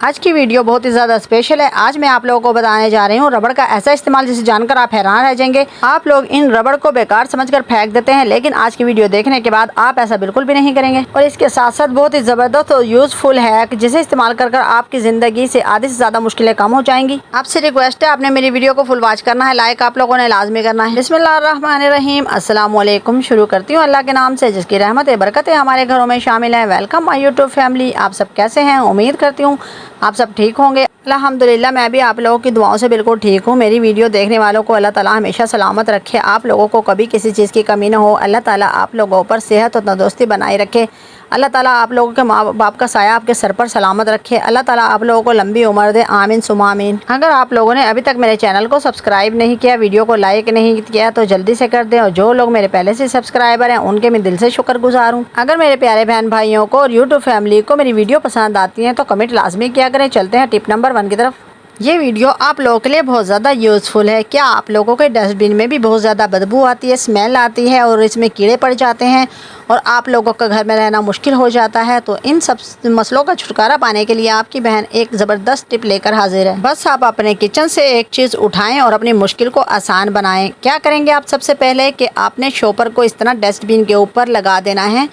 आज की वीडियो बहुत ही ज़्यादा स्पेशल है। आज मैं आप लोगों को बताने जा रही हूँ रबड़ का ऐसा इस्तेमाल जिसे जानकर आप हैरान रह जाएंगे। आप लोग इन रबड़ को बेकार समझकर फेंक देते हैं, लेकिन आज की वीडियो देखने के बाद आप ऐसा बिल्कुल भी नहीं करेंगे। और इसके साथ साथ बहुत ही ज़बरदस्त और यूजफुल है जिसे इस्तेमाल कर आपकी ज़िंदगी से आधे से ज़्यादा मुश्किलें कम हो जाएंगी। आपसे रिक्वेस्ट है, आपने मेरी वीडियो को फुल वॉच करना है, लाइक आप लोगों ने लाजमी करना है। बिस्मिल्लाहिर्रहमानिर्रहीम, अस्सलाम वालेकुम। शुरू करती हूँ अल्लाह के नाम से जिसकी रहमत बरकतें हमारे घरों में शामिल है। Welcome my YouTube family. आप सब कैसे हैं? उम्मीद करती हूँ आप सब ठीक होंगे। अल्हम्दुलिल्लाह मैं भी आप लोगों की दुआओं से बिल्कुल ठीक हूँ। मेरी वीडियो देखने वालों को अल्लाह ताला हमेशा सलामत रखे, आप लोगों को कभी किसी चीज़ की कमी ना हो। अल्लाह ताला आप लोगों पर सेहत और तंदुरुस्ती बनाए रखे। अल्लाह ताला आप लोगों के माँ बाप का साया आपके सर पर सलामत रखे। अल्लाह ताला आप लोगों को लंबी उम्र दे, आमीन सुमा आमीन। अगर आप लोगों ने अभी तक मेरे चैनल को सब्सक्राइब नहीं किया, वीडियो को लाइक नहीं किया तो जल्दी से कर दें। और जो लोग मेरे पहले से सब्सक्राइबर हैं उनके मैं दिल से शुक्रगुजार हूँ। अगर मेरे प्यारे बहन भाइयों को और यूट्यूब फैमिली को मेरी वीडियो पसंद आती है तो कमेंट लाजमी किया करें। चलते हैं टिप नंबर 1 की तरफ। ये वीडियो आप लोगों के लिए बहुत ज़्यादा यूज़फुल है। क्या आप लोगों के डस्टबिन में भी बहुत ज़्यादा बदबू आती है, स्मेल आती है और इसमें कीड़े पड़ जाते हैं और आप लोगों का घर में रहना मुश्किल हो जाता है? तो इन सब मसलों का छुटकारा पाने के लिए आपकी बहन एक ज़बरदस्त टिप लेकर हाजिर है। बस आप अपने किचन से एक चीज़ उठाएं और अपनी मुश्किल को आसान बनाएं। क्या करेंगे आप? सबसे पहले कि आपने शॉपर को इस तरह डस्टबिन के ऊपर लगा देना है।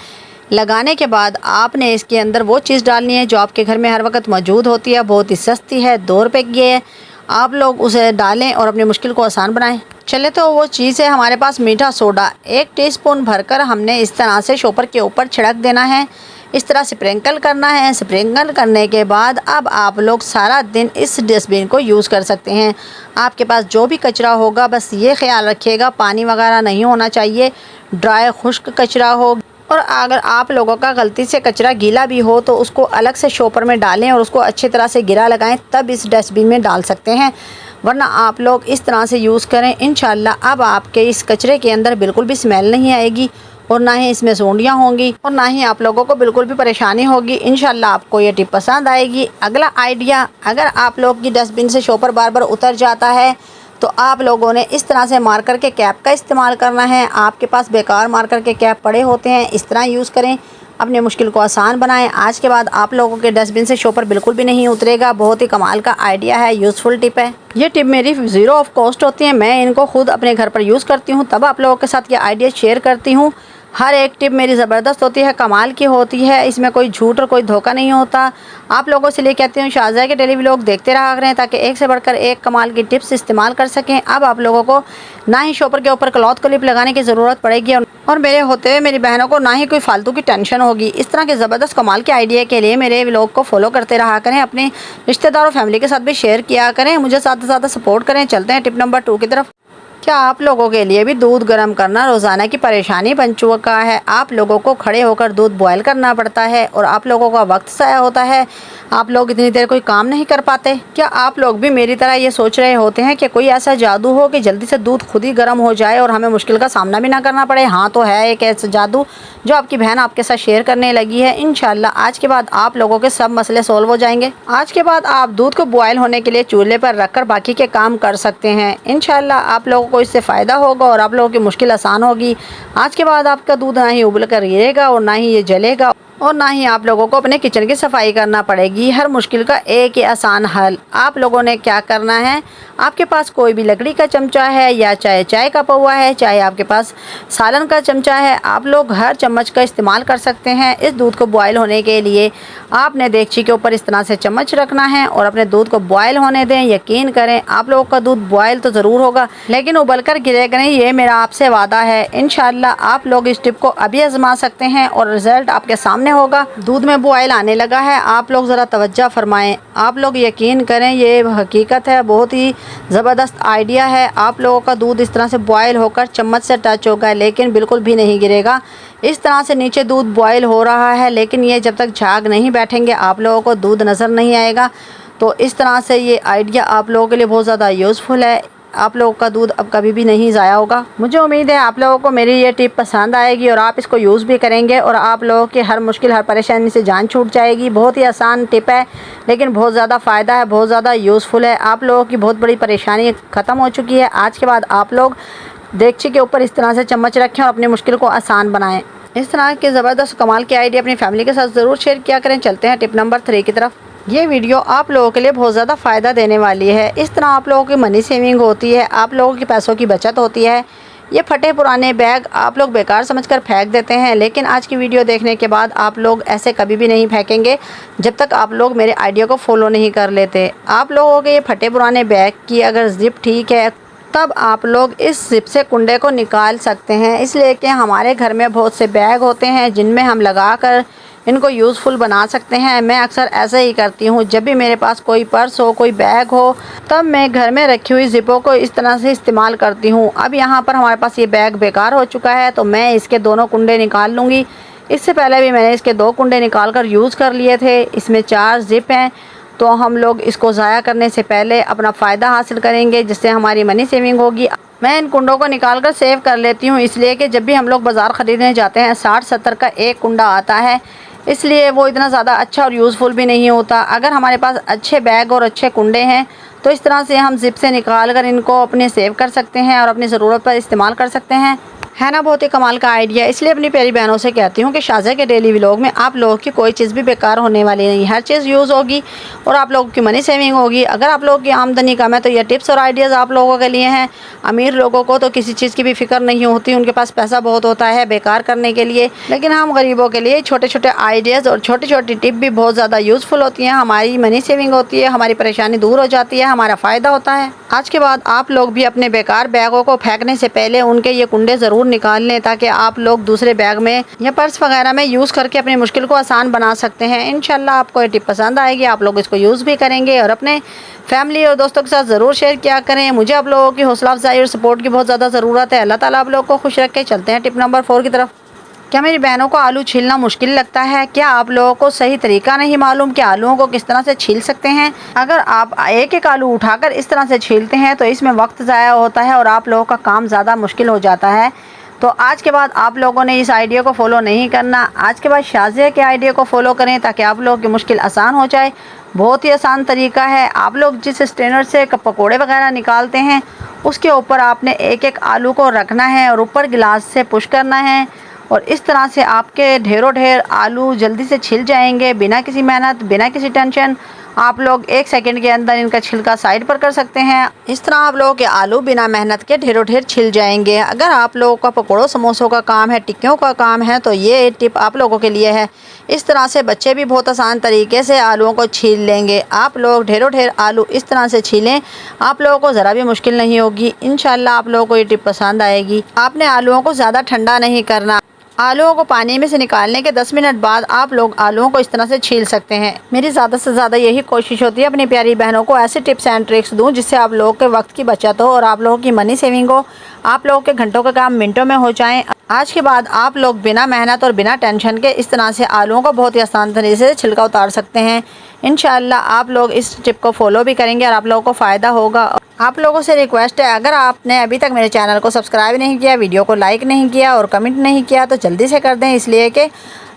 लगाने के बाद आपने इसके अंदर वो चीज़ डालनी है जो आपके घर में हर वक्त मौजूद होती है, बहुत ही सस्ती है, 2 रुपये की है। आप लोग उसे डालें और अपनी मुश्किल को आसान बनाएं। चले तो वो चीज़ है हमारे पास मीठा सोडा। 1 टीस्पून भरकर हमने इस तरह से शॉपर के ऊपर छिड़क देना है। इस तरह स्प्रिंकल करना है। स्प्रिंकल करने के बाद अब आप लोग सारा दिन इस डस्टबिन को यूज़ कर सकते हैं। आपके पास जो भी कचरा होगा बस ये ख्याल रखिएगा पानी वगैरह नहीं होना चाहिए, ड्राई खुश्क कचरा हो। और अगर आप लोगों का गलती से कचरा गीला भी हो तो उसको अलग से शॉपर में डालें और उसको अच्छी तरह से गिरा लगाएं, तब इस डस्टबिन में डाल सकते हैं, वरना आप लोग इस तरह से यूज़ करें। इंशाल्लाह अब आपके इस कचरे के अंदर बिल्कुल भी स्मेल नहीं आएगी और ना ही इसमें सूंडियाँ होंगी और ना ही आप लोगों को बिल्कुल भी परेशानी होगी। इंशाल्लाह आपको ये टिप पसंद आएगी। अगला आइडिया, अगर आप लोग की डस्टबिन से शॉपर बार बार उतर जाता है तो आप लोगों ने इस तरह से मार्कर के कैप का इस्तेमाल करना है। आपके पास बेकार मार्कर के कैप पड़े होते हैं, इस तरह यूज़ करें, अपनी मुश्किल को आसान बनाएं। आज के बाद आप लोगों के डस्टबिन से शॉपर बिल्कुल भी नहीं उतरेगा। बहुत ही कमाल का आइडिया है, यूज़फुल टिप है। ये टिप मेरी 0 ऑफ कॉस्ट होती है, मैं इनको खुद अपने घर पर यूज़ करती हूँ, तब आप लोगों के साथ ये आइडिया शेयर करती हूँ। हर एक टिप मेरी ज़बरदस्त होती है, कमाल की होती है, इसमें कोई झूठ और कोई धोखा नहीं होता। आप लोगों से लिए कहती हूँ शाज़ा के डेली व्लॉग देखते रहा करें ताकि एक से बढ़कर एक कमाल की टिप्स इस्तेमाल कर सकें। अब आप लोगों को ना ही शॉपर के ऊपर क्लॉथ क्लिप लगाने की ज़रूरत पड़ेगी और मेरे होते हुए मेरी बहनों को ना ही कोई फालतू की टेंशन होगी। इस तरह के ज़बरदस्त कमाल के आइडिया के लिए मेरे व्लॉग को फॉलो करते रहा करें, अपने रिश्तेदारों फैमिली के साथ भी शेयर किया करें, मुझे ज़्यादा सपोर्ट करें। चलते हैं टिप नंबर 2 की तरफ। क्या आप लोगों के लिए भी दूध गर्म करना रोज़ाना की परेशानी बन चुका है? आप लोगों को खड़े होकर दूध बॉयल करना पड़ता है और आप लोगों का वक्त ज़ाया होता है, आप लोग इतनी देर कोई काम नहीं कर पाते। क्या आप लोग भी मेरी तरह ये सोच रहे होते हैं कि कोई ऐसा जादू हो कि जल्दी से दूध खुद ही गर्म हो जाए और हमें मुश्किल का सामना भी ना करना पड़े? हाँ, तो है एक ऐसा जादू जो आपकी बहन आपके साथ शेयर करने लगी है। इंशाल्लाह आज के बाद आप लोगों के सब मसले सॉल्व हो जाएंगे। आज के बाद आप दूध को बॉयल होने के लिए चूल्हे पर रखकर बाकी के काम कर सकते हैं। इंशाल्लाह आप लोगों को इससे फ़ायदा होगा और आप लोगों की मुश्किल आसान होगी। आज के बाद आपका दूध ना ही उबल कर गिरेगा और ना ही ये जलेगा और ना ही आप लोगों को अपने किचन की सफाई करना पड़ेगी। हर मुश्किल का एक ही आसान हल। आप लोगों ने क्या करना है, आपके पास कोई भी लकड़ी का चमचा है या चाहे चाय का पौवा है, चाहे आपके पास सालन का चमचा है, आप लोग हर चम्मच का इस्तेमाल कर सकते हैं। इस दूध को बॉयल होने के लिए आपने देगची के ऊपर इस तरह से चम्मच रखना है और अपने दूध को बॉयल होने दें। यकीन करें आप लोगों का दूध बॉयल तो ज़रूर होगा लेकिन उबल कर गिरेगा नहीं, ये मेरा आपसे वादा है। इंशाल्लाह आप लोग इस टिप को अभी आजमा सकते हैं और रिज़ल्ट आपके सामने होगा। दूध में बॉयल आने लगा है, आप लोग ज़रा तवज्जो फरमाएं। आप लोग यकीन करें ये हकीकत है, बहुत ही ज़बरदस्त आइडिया है। आप लोगों का दूध इस तरह से बॉयल होकर चम्मच से टच होगा लेकिन बिल्कुल भी नहीं गिरेगा। इस तरह से नीचे दूध बॉयल हो रहा है लेकिन ये जब तक झाग नहीं बैठेंगे आप लोगों को दूध नज़र नहीं आएगा। तो इस तरह से ये आइडिया आप लोगों के लिए बहुत ज़्यादा यूज़फुल है। आप लोगों का दूध अब कभी भी नहीं ज़ाया होगा। मुझे उम्मीद है आप लोगों को मेरी ये टिप पसंद आएगी और आप इसको यूज़ भी करेंगे और आप लोगों की हर मुश्किल हर परेशानी से जान छूट जाएगी। बहुत ही आसान टिप है लेकिन बहुत ज़्यादा फ़ायदा है, बहुत ज़्यादा यूज़फुल है। आप लोगों की बहुत बड़ी परेशानी ख़त्म हो चुकी है। आज के बाद आप लोग देगची के ऊपर इस तरह से चम्मच रखें और अपनी मुश्किल को आसान बनाएँ। इस तरह के ज़बरदस्त कमाल के आइडिया अपनी फैमिली के साथ ज़रूर शेयर किया करें। चलते हैं टिप नंबर 3 की तरफ। ये वीडियो आप लोगों के लिए बहुत ज़्यादा फ़ायदा देने वाली है। इस तरह आप लोगों की मनी सेविंग होती है, आप लोगों के पैसों की बचत होती है। ये फटे पुराने बैग आप लोग बेकार समझकर फेंक देते हैं, लेकिन आज की वीडियो देखने के बाद आप लोग ऐसे कभी भी नहीं फेंकेंगे जब तक आप लोग मेरे आइडिया को फॉलो नहीं कर लेते। आप लोगों के ये फटे पुराने बैग की अगर ज़िप ठीक है तब आप लोग इस ज़िप से कुंडे को निकाल सकते हैं। इसलिए कि हमारे घर में बहुत से बैग होते हैं जिनमें हम लगा कर इनको यूज़फुल बना सकते हैं। मैं अक्सर ऐसे ही करती हूँ, जब भी मेरे पास कोई पर्स हो, कोई बैग हो, तब मैं घर में रखी हुई ज़िपों को इस तरह से इस्तेमाल करती हूँ। अब यहाँ पर हमारे पास ये बैग बेकार हो चुका है तो मैं इसके दोनों कुंडे निकाल लूँगी। इससे पहले भी मैंने इसके 2 कुंडे निकाल कर यूज़ कर लिए थे। इसमें 4 ज़िप हैं, तो हम लोग इसको ज़ाया करने से पहले अपना फ़ायदा हासिल करेंगे, जिससे हमारी मनी सेविंग होगी। मैं इन कुंडों को निकाल कर सेव कर लेती हूँ, इसलिए कि जब भी हम लोग बाज़ार ख़रीदने जाते हैं 60-70 का एक कुंडा आता है, इसलिए वो इतना ज़्यादा अच्छा और यूज़फुल भी नहीं होता। अगर हमारे पास अच्छे बैग और अच्छे कुंडे हैं तो इस तरह से हम ज़िप से निकाल कर इनको अपने सेव कर सकते हैं और अपनी ज़रूरत पर इस्तेमाल कर सकते हैं। है ना बहुत ही कमाल का आइडिया। इसलिए अपनी प्यारी बहनों से कहती हूँ कि शाज़ा के डेली व्लॉग में आप लोगों की कोई चीज़ भी बेकार होने वाली नहीं, हर चीज़ यूज़ होगी और आप लोगों की मनी सेविंग होगी। अगर आप लोगों की आमदनी कम है तो ये टिप्स और आइडियाज़ आप लोगों के लिए हैं। अमीर लोगों को तो किसी चीज़ की भी फिक्र नहीं होती, उनके पास पैसा बहुत होता है बेकार करने के लिए, लेकिन हम गरीबों के लिए छोटे छोटे आइडियाज़ और छोटी छोटी टिप भी बहुत ज़्यादा यूज़फुल होती हैं। हमारी मनी सेविंग होती है, हमारी परेशानी दूर हो जाती है, हमारा फ़ायदा होता है। आज के बाद आप लोग भी अपने बेकार बैगों को फेंकने से पहले उनके ये कुंडे ज़रूर निकाल लें, ताकि आप लोग दूसरे बैग में या पर्स वगैरह में यूज़ करके अपनी मुश्किल को आसान बना सकते हैं। इंशाल्लाह आपको ये टिप पसंद आएगी, आप लोग इसको यूज़ भी करेंगे और अपने फैमिली और दोस्तों के साथ ज़रूर शेयर किया करें। मुझे आप लोगों की हौसला अफजाई और सपोर्ट की बहुत ज़्यादा ज़रूरत है। अल्लाह ताला आप लोग को खुश रखे। चलते हैं टिप नंबर 4 की तरफ। क्या मेरी बहनों को आलू छीलना मुश्किल लगता है? क्या आप लोगों को सही तरीका नहीं मालूम कि आलूओं को किस तरह से छील सकते हैं? अगर आप एक एक आलू उठाकर इस तरह से छीलते हैं तो इसमें वक्त ज़ाया होता है और आप लोगों का काम ज़्यादा मुश्किल हो जाता है। तो आज के बाद आप लोगों ने इस आइडिया को फॉलो नहीं करना। आज के बाद शाज़िया के आइडिया को फॉलो करें ताकि आप लोगों की मुश्किल आसान हो जाए। बहुत ही आसान तरीका है। आप लोग जिस स्ट्रेनर से पकौड़े वगैरह निकालते हैं उसके ऊपर आपने एक एक आलू को रखना है और ऊपर गिलास से पुश करना है और इस तरह से आपके ढेरों ढेर आलू जल्दी से छिल जाएंगे बिना किसी मेहनत, बिना किसी टेंशन। आप लोग 1 सेकंड के अंदर इनका छिलका साइड पर कर सकते हैं। इस तरह आप लोगों के आलू बिना मेहनत के ढेरों ढेर छिल जाएंगे। अगर आप लोगों का पकौड़ों समोसों का काम है, टिक्कियों का काम है, तो ये टिप आप लोगों के लिए है। इस तरह से बच्चे भी बहुत आसान तरीके से आलूओं को छील लेंगे। आप लोग ढेरों ढेर आलू इस तरह से छीलें, आप लोगों को ज़रा भी मुश्किल नहीं होगी। इंशाल्लाह आप लोगों को ये टिप पसंद आएगी। आपने आलूओं को ज़्यादा ठंडा नहीं करना। आलूओं को पानी में से निकालने के 10 मिनट बाद आप लोग आलूओं को इस तरह से छील सकते हैं। मेरी ज़्यादा से ज़्यादा यही कोशिश होती है अपनी प्यारी बहनों को ऐसे टिप्स एंड ट्रिक्स दूं जिससे आप लोगों के वक्त की बचत हो और आप लोगों की मनी सेविंग हो, आप लोगों के घंटों का काम मिनटों में हो जाएं। आज के बाद आप लोग बिना मेहनत और बिना टेंशन के इस तरह से आलूओं को बहुत ही आसान तरीके से छिलका उतार सकते हैं। इंशाल्लाह आप लोग इस टिप को फॉलो भी करेंगे और आप लोगों को फ़ायदा होगा। आप लोगों से रिक्वेस्ट है, अगर आपने अभी तक मेरे चैनल को सब्सक्राइब नहीं किया, वीडियो को लाइक नहीं किया और कमेंट नहीं किया तो जल्दी से कर दें, इसलिए कि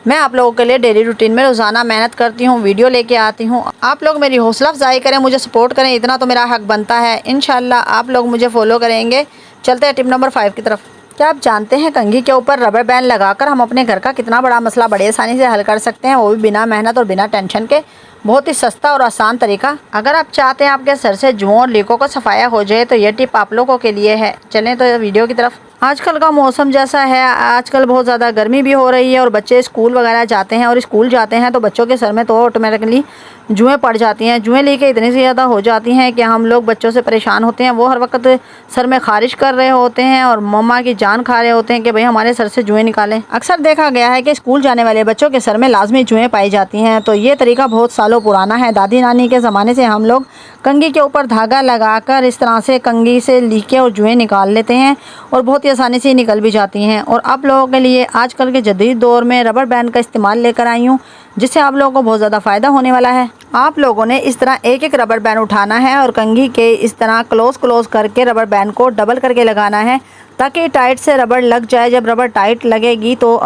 मैं आप लोगों के लिए डेली रूटीन में रोज़ाना मेहनत करती हूँ, वीडियो लेके आती हूँ। आप लोग मेरी हौसला अफजाई करें, मुझे सपोर्ट करें, इतना तो मेरा हक बनता है। इंशाल्लाह आप लोग मुझे फॉलो करेंगे। चलते हैं टिप नंबर 5 की तरफ। क्या आप जानते हैं कंघी के ऊपर रबर बैंड लगाकर हम अपने घर का कितना बड़ा मसला बड़ी आसानी से हल कर सकते हैं, वो भी बिना मेहनत और बिना टेंशन के। बहुत ही सस्ता और आसान तरीका। अगर आप चाहते हैं आपके सर से जुओं और लीकों का सफाया हो जाए तो ये टिप आप लोगों के लिए है। चलें तो वीडियो की तरफ। आजकल का मौसम जैसा है, आजकल बहुत ज़्यादा गर्मी भी हो रही है और बच्चे स्कूल वगैरह जाते हैं और स्कूल जाते हैं तो बच्चों के सर में तो ऑटोमेटिकली जुएँ पड़ जाती हैं। जुएँ लीकें इतनी ज़्यादा हो जाती हैं कि हम लोग बच्चों से परेशान होते हैं। वो हर वक्त सर में खारिश कर रहे होते हैं और मम्मा की जान खा रहे होते हैं कि भाई हमारे सर से जुएँ निकालें। अक्सर देखा गया है कि स्कूल जाने वाले बच्चों के सर में लाजमी जुएँ पाई जाती हैं। तो ये तरीका बहुत सालों पुराना है। दादी नानी के ज़माने से हम लोग कंघी के ऊपर धागा लगाकर इस तरह से कंघी से लीकें और जुएँ निकाल लेते हैं और बहुत ही आसानी से निकल भी जाती हैं। और आप लोगों के लिए आजकल के जदीद दौर में रबर बैंड का इस्तेमाल लेकर आई हूँ, जिससे आप लोगों को बहुत ज़्यादा फ़ायदा होने वाला है। आप लोगों ने इस तरह एक एक रबर बैंड उठाना है और कंघी के इस तरह क्लोज करके रबर बैंड को डबल करके लगाना है ताकि टाइट से रबड़ लग जाए। जब रबड़ टाइट लगेगी तो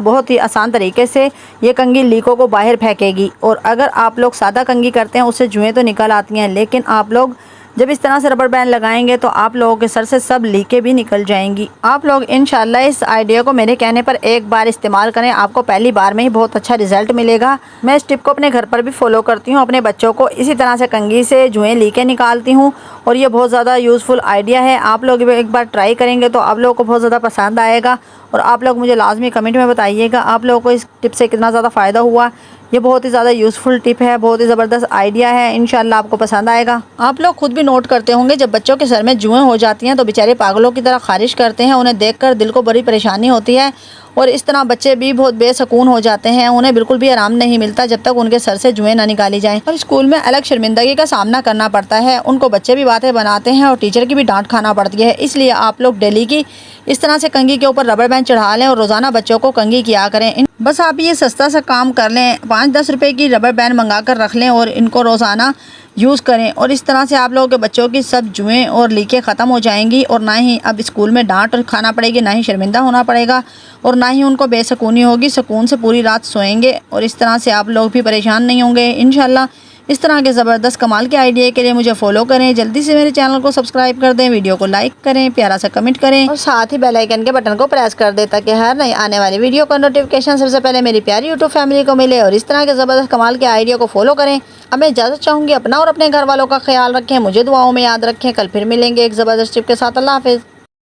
बहुत ही आसान तरीके से ये कंघी लीकों को बाहर फेंकेगी। और अगर आप लोग सादा कंघी करते हैं उससे जुएँ तो निकल आती हैं, लेकिन आप लोग जब इस तरह से रबर बैंड लगाएंगे तो आप लोगों के सर से सब लीकें भी निकल जाएंगी। आप लोग इंशाल्लाह इस आइडिया को मेरे कहने पर एक बार इस्तेमाल करें, आपको पहली बार में ही बहुत अच्छा रिजल्ट मिलेगा। मैं इस टिप को अपने घर पर भी फॉलो करती हूँ, अपने बच्चों को इसी तरह से कंघी से जुएँ लीकें निकालती हूँ और ये बहुत ज़्यादा यूज़फुल आइडिया है। आप लोग भी एक बार ट्राई करेंगे तो आप लोगों को बहुत ज़्यादा पसंद आएगा और आप लोग मुझे लाजमी कमेंट में बताइएगा आप लोगों को इस टिप से कितना ज़्यादा फ़ायदा हुआ। ये बहुत ही ज़्यादा यूज़फुल टिप है, बहुत ही ज़बरदस्त आइडिया है, इंशाल्लाह आपको पसंद आएगा। आप लोग खुद भी नोट करते होंगे जब बच्चों के सर में जुएँ हो जाती हैं तो बेचारे पागलों की तरह खारिश करते हैं, उन्हें देखकर दिल को बड़ी परेशानी होती है और इस तरह बच्चे भी बहुत बेसुकून हो जाते हैं, उन्हें बिल्कुल भी आराम नहीं मिलता जब तक उनके सर से जुएँ ना निकाली जाएं और स्कूल में अलग शर्मिंदगी का सामना करना पड़ता है। उनको बच्चे भी बातें बनाते हैं और टीचर की भी डांट खाना पड़ती है। इसलिए आप लोग डेली की इस तरह से कंघी के ऊपर रबर बैंड चढ़ा लें और रोज़ाना बच्चों को कंघी किया करें। बस आप ये सस्ता सा काम कर लें, 5-10 रुपए की रबर बैंड मंगा कर रख लें और इनको रोज़ाना यूज़ करें और इस तरह से आप लोगों के बच्चों की सब जुएँ और लीकें ख़त्म हो जाएंगी और ना ही अब स्कूल में डांट खाना पड़ेगी, ना ही शर्मिंदा होना पड़ेगा और ना ही उनको बेसुकूनी होगी, सुकून से पूरी रात सोएंगे और इस तरह से आप लोग भी परेशान नहीं होंगे इंशाल्लाह। इस तरह के ज़बरदस्त कमाल के आइडिया के लिए मुझे फॉलो करें, जल्दी से मेरे चैनल को सब्सक्राइब कर दें, वीडियो को लाइक करें, प्यारा सा कमेंट करें और साथ ही बेल आइकन के बटन को प्रेस कर दें ताकि हर नई आने वाली वीडियो का नोटिफिकेशन सबसे पहले मेरी प्यारी यूट्यूब फैमिली को मिले। और इस तरह के ज़बरदस्त कमाल के आइडिया को फॉलो करें। अब मैं इजाज़त चाहूँगी, अपना और अपने घर वालों का ख्याल रखें, मुझे दुआओं में याद रखें। कल फिर मिलेंगे एक ज़बरदस्त टिप के साथ। अल्लाह हाफिज़।